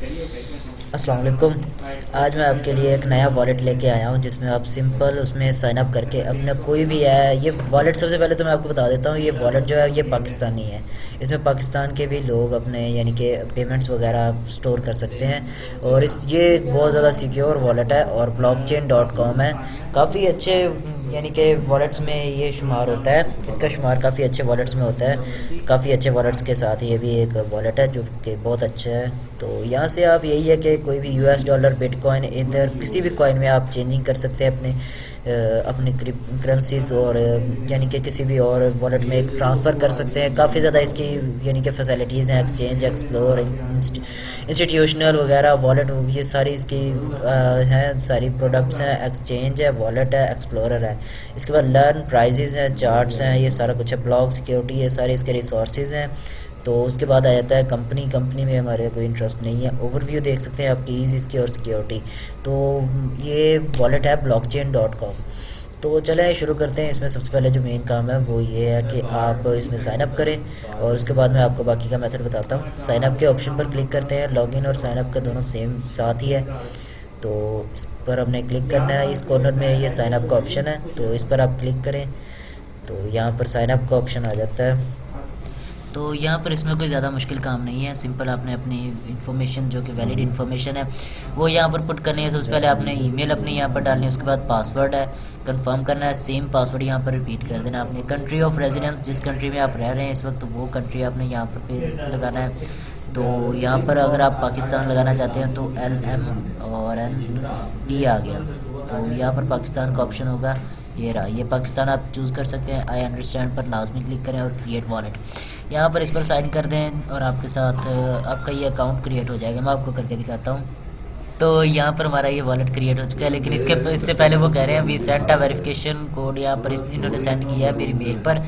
अस्सलाम वालेकुम। आज मैं आपके लिए एक नया वॉलेट लेके आया हूँ जिसमें आप सिंपल उसमें साइन अप करके अपना कोई भी है ये वॉलेट। सबसे पहले तो मैं आपको बता देता हूँ, ये वॉलेट जो है ये पाकिस्तानी है। इसमें पाकिस्तान के भी लोग अपने यानी कि पेमेंट्स वगैरह स्टोर कर सकते हैं। और ये एक बहुत ज़्यादा सिक्योर वॉलेट है और blockchain.com है। काफ़ी अच्छे यानी कि वॉलेट्स में ये शुमार होता है, इसका शुमार काफ़ी अच्छे वॉलेट्स में होता है। काफ़ी अच्छे वॉलेट्स के साथ ये भी एक वॉलेट है जो कि बहुत अच्छा है। तो यहाँ से आप यही है कि कोई भी यूएस डॉलर, बिटकॉइन, इधर किसी भी कॉइन में आप चेंजिंग कर सकते हैं अपने करेंसीज, और यानी कि किसी भी और वॉलेट में एक ट्रांसफ़र कर सकते हैं। काफ़ी ज़्यादा इसकी यानी कि फैसिलिटीज़ हैं, एक्सचेंज, एक्सप्लोर, इंस्टीट्यूशनल वगैरह वॉलेट, ये सारी इसकी हैं, सारी प्रोडक्ट्स हैं। एक्सचेंज है, वॉलेट है, एक्सप्लोरर है। इसके बाद लर्न, प्राइजेज़ हैं, चार्ट्स हैं, ये सारा कुछ है। ब्लॉग सिक्योरिटी, ये सारे इसके रिसोर्सेज हैं। तो उसके बाद आ जाता है कंपनी में हमारे कोई इंटरेस्ट नहीं है। ओवरव्यू देख सकते हैं आप कीज़ इसकी और सिक्योरिटी। तो ये वॉलेट है blockchain.com। तो चलें शुरू करते हैं। इसमें सबसे पहले जो मेन काम है वो ये है कि आप इसमें साइन अप करें, और उसके बाद मैं आपको बाकी का मेथड बताता हूँ। साइन अप के ऑप्शन पर क्लिक करते हैं। लॉगिन और साइन अप का दोनों सेम साथ ही है, तो इस पर हमने क्लिक करना है। इस कॉर्नर में ये साइन अप का ऑप्शन है, तो इस पर आप क्लिक करें तो यहाँ पर साइन अप का ऑप्शन आ जाता है। तो यहाँ पर इसमें कोई ज़्यादा मुश्किल काम नहीं है। सिंपल आपने अपनी इन्फॉर्मेशन जो कि वैलिड इन्फॉर्मेशन है वो यहाँ पर पुट करनी है। सबसे पहले आपने ईमेल अपनी यहाँ पर डालनी है, उसके बाद पासवर्ड है कंफर्म करना है। सेम पासवर्ड यहाँ पर रिपीट कर देना। आपने कंट्री ऑफ रेजिडेंस, जिस कंट्री में आप रह रहे हैं इस वक्त, वो कंट्री आपने यहाँ पर लगाना है। तो यहाँ पर अगर आप पाकिस्तान लगाना चाहते हैं तो LM और NP आ गया, तो यहाँ पर पाकिस्तान का ऑप्शन होगा। ये रहा, ये पाकिस्तान आप चूज़ कर सकते हैं। आई अंडरस्टैंड पर लाजमी क्लिक करें और क्रिएट वॉलेट, यहाँ पर इस पर साइन कर दें और आपके साथ आपका ये अकाउंट क्रिएट हो जाएगा। मैं आपको करके दिखाता हूँ। तो यहाँ पर हमारा ये वॉलेट क्रिएट हो चुका है, लेकिन इससे पहले वो कह रहे हैं we sent a verification code. यहाँ पर इन्होंने सेंड किया है मेरी मेल पर।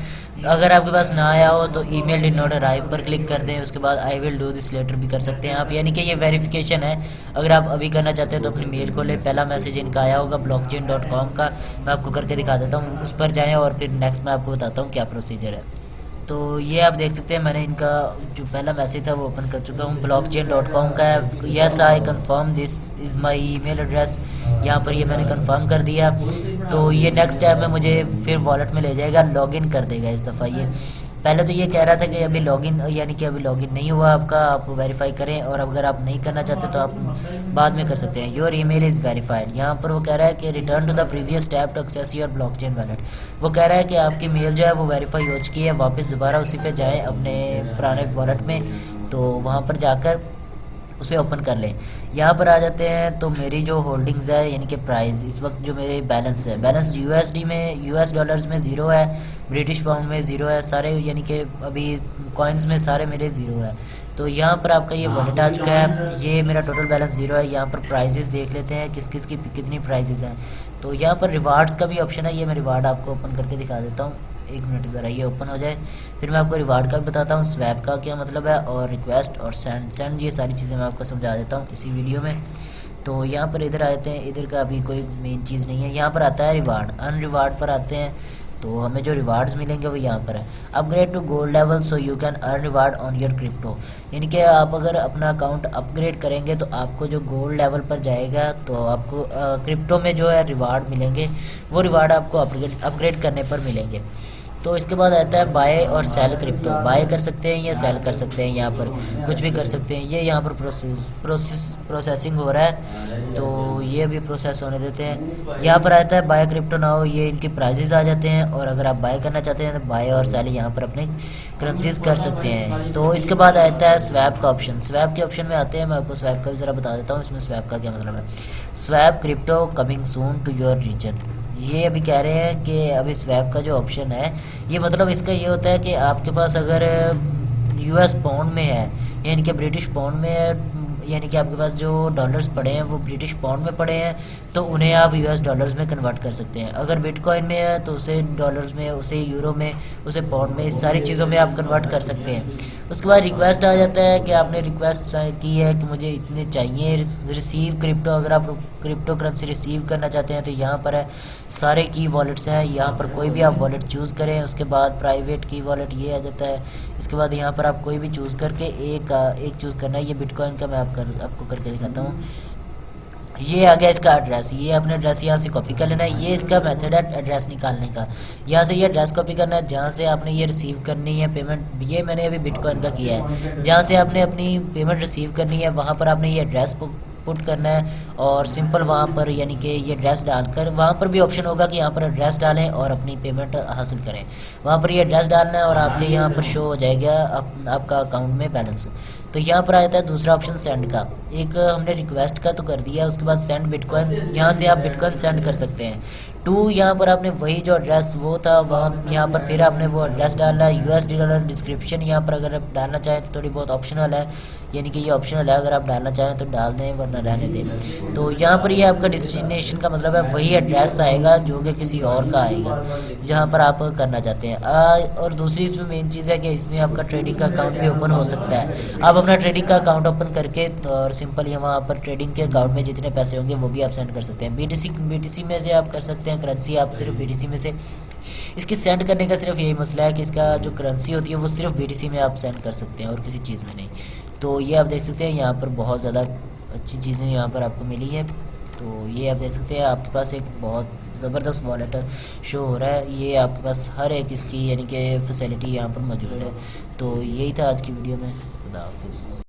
अगर आपके पास ना आया हो तो ईमेल डिड नॉट अराइव पर क्लिक कर दें। उसके बाद I will do this later भी कर सकते हैं आप, यानी कि ये वेरिफिकेशन है। अगर आप अभी करना चाहते हैं तो अपनी मेल खोलें। पहला मैसेज इनका आया होगा blockchain.com का, मैं आपको करके दिखा देता हूँ। उस पर जाएँ और फिर नेक्स्ट मैं आपको बताता हूँ क्या प्रोसीजर है। तो ये आप देख सकते हैं मैंने इनका जो पहला मैसेज था वो ओपन कर चुका हूँ। blockchain.com का है। Yes I confirm this is my email address, यहाँ पर ये मैंने कंफर्म कर दिया। तो ये नेक्स्ट स्टेप में मुझे फिर वॉलेट में ले जाएगा, लॉगिन कर देगा इस दफ़ा। ये पहले तो ये कह रहा था कि अभी लॉगिन, यानी कि अभी लॉगिन नहीं हुआ आपका, आप वेरीफाई करें। और अगर आप नहीं करना चाहते तो आप बाद में कर सकते हैं। Your email is verified. यहाँ पर वो कह रहा है कि return to the previous step to access your blockchain wallet. वो कह रहा है कि आपकी मेल जो है वो वेरीफाई हो चुकी है, वापस दोबारा उसी पे जाएं अपने पुराने वॉलेट में। तो वहाँ पर जाकर उसे ओपन कर लें। यहाँ पर आ जाते हैं तो मेरी जो होल्डिंग्स है यानी कि प्राइस इस वक्त जो मेरे बैलेंस है, बैलेंस USD में, US डॉलर्स में ज़ीरो है, ब्रिटिश पाउंड में ज़ीरो है, सारे यानी कि अभी कॉइन्स में सारे मेरे ज़ीरो है। तो यहाँ पर आपका ये वॉलेट आ चुका है। ये मेरा टोटल बैलेंस ज़ीरो है। यहाँ पर प्राइजेस देख लेते हैं किस किस की कितनी प्राइजेस हैं। तो यहाँ पर रिवार्ड्स का भी ऑप्शन है। ये मैं रिवार्ड आपको ओपन करके दिखा देता हूँ, एक मिनट ज़रा ये ओपन हो जाए, फिर मैं आपको रिवार्ड का भी बताता हूँ, स्वैप का क्या मतलब है, और रिक्वेस्ट और सेंड ये सारी चीज़ें मैं आपको समझा देता हूँ इसी वीडियो में। तो यहाँ पर इधर आते हैं, इधर का अभी कोई मेन चीज़ नहीं है। यहाँ पर आता है रिवार्ड, अन रिवार्ड पर आते हैं। तो हमें जो रिवार्ड्स मिलेंगे वो यहाँ पर है। Upgrade to gold level so you can earn reward on your crypto, यानी कि आप अगर अपना अकाउंट अपग्रेड करेंगे तो आपको जो गोल्ड लेवल पर जाएगा तो आपको क्रिप्टो में जो है रिवार्ड मिलेंगे, वो रिवार्ड आपको अपग्रेड करने पर मिलेंगे। तो इसके बाद आता है बाय और सेल क्रिप्टो। बाय कर सकते हैं या सेल कर सकते हैं, यहाँ पर कुछ भी कर सकते हैं। ये यहाँ पर प्रोसेसिंग हो रहा है, तो ये अभी प्रोसेस होने देते हैं। यहाँ पर आता है बाय क्रिप्टो नाउ, ये इनके प्राइजेस आ जाते हैं। और अगर आप बाय करना चाहते हैं तो बाय और सेल यहाँ पर अपने करेंसीज कर सकते हैं। तो इसके बाद आता है स्वैप का ऑप्शन। स्वैप के ऑप्शन में आते हैं, मैं आपको स्वैप का भी ज़रा बता देता हूँ इसमें स्वैप का क्या मतलब है। Swap crypto coming soon to your region, ये अभी कह रहे हैं कि अभी स्वैप का जो ऑप्शन है, ये मतलब इसका ये होता है कि आपके पास अगर US पाउंड में है यानी कि ब्रिटिश पाउंड में है, यानी कि आपके पास जो डॉलर्स पड़े हैं वो ब्रिटिश पाउंड में पड़े हैं, तो उन्हें आप US डॉलर्स में कन्वर्ट कर सकते हैं। अगर बिटकॉइन में है तो उसे डॉलर्स में, उसे यूरो में, उसे पाउंड में, इस सारी चीज़ों में आप कन्वर्ट कर सकते हैं। उसके बाद रिक्वेस्ट आ जाता है कि आपने रिक्वेस्ट की है कि मुझे इतने चाहिए रिसीव क्रिप्टो। अगर आप क्रिप्टो करेंसी रिसीव करना चाहते हैं तो यहाँ पर है, सारे की वॉलेट्स हैं, यहाँ पर कोई भी आप वॉलेट चूज़ करें। उसके बाद प्राइवेट की वॉलेट ये आ जाता है। इसके बाद यहाँ पर आप कोई भी चूज़ करके एक चूज़ करना है। ये बिटकॉइन का मैं आपको आपको करके दिखाता हूँ। ये आ गया इसका एड्रेस, ये अपने एड्रेस यहाँ से कॉपी कर लेना है। ये इसका मेथड है एड्रेस निकालने का। यहाँ से ये एड्रेस कॉपी करना है जहाँ से आपने ये रिसीव करनी है पेमेंट। ये मैंने अभी बिटकॉइन का किया है। जहाँ से आपने अपनी पेमेंट रिसीव करनी है वहाँ पर आपने ये एड्रेस पुट करना है और सिंपल वहाँ पर यानी कि ये एड्रेस डालकर, वहाँ पर भी ऑप्शन होगा कि यहाँ पर एड्रेस डालें और अपनी पेमेंट हासिल करें। वहाँ पर ये एड्रेस डालना है और आपके यहाँ पर शो हो जाएगा आपका अकाउंट में बैलेंस। तो यहाँ पर आ जाता है दूसरा ऑप्शन सेंड का। एक हमने रिक्वेस्ट का तो कर दिया, उसके बाद सेंड बिटकॉइन, यहाँ से आप बिटकॉइन सेंड कर सकते हैं। टू यहाँ पर आपने वही जो एड्रेस वो था वहाँ यहाँ पर फिर आपने वो एड्रेस डालना है। $, डिस्क्रिप्शन यहाँ पर अगर आप डालना चाहें तो थोड़ी बहुत ऑप्शनल है, यानी कि ये ऑप्शनल है, अगर आप डालना चाहें तो डाल दें वरना रहने दें। तो यहाँ पर ये आपका डेस्टिनेशन का मतलब है वही एड्रेस आएगा जो कि किसी और का आएगा जहाँ पर आप करना चाहते हैं। और दूसरी इसमें मेन चीज़ है कि इसमें आपका ट्रेडिंग का अकाउंट भी ओपन हो सकता है। आप अपना ट्रेडिंग का अकाउंट ओपन करके और सिंपल यहाँ पर ट्रेडिंग के अकाउंट में जितने पैसे होंगे वो भी आप सेंड कर सकते हैं। BTC में से आप कर सकते हैं करेंसी, आप सिर्फ BTC में से। इसके सेंड करने का सिर्फ यही मसला है कि इसका जो करेंसी होती है वो सिर्फ BTC में आप सेंड कर सकते हैं और किसी चीज़ में नहीं। तो ये आप देख सकते हैं यहाँ पर बहुत ज़्यादा अच्छी चीज़ें यहाँ पर आपको मिली हैं। तो ये आप देख सकते हैं आपके पास एक बहुत ज़बरदस्त वॉलेट शो हो रहा है। ये आपके पास हर एक इसकी यानी कि फैसिलिटी यहाँ पर मौजूद है। तो यही था आज की वीडियो में। खुदा हाफिज़।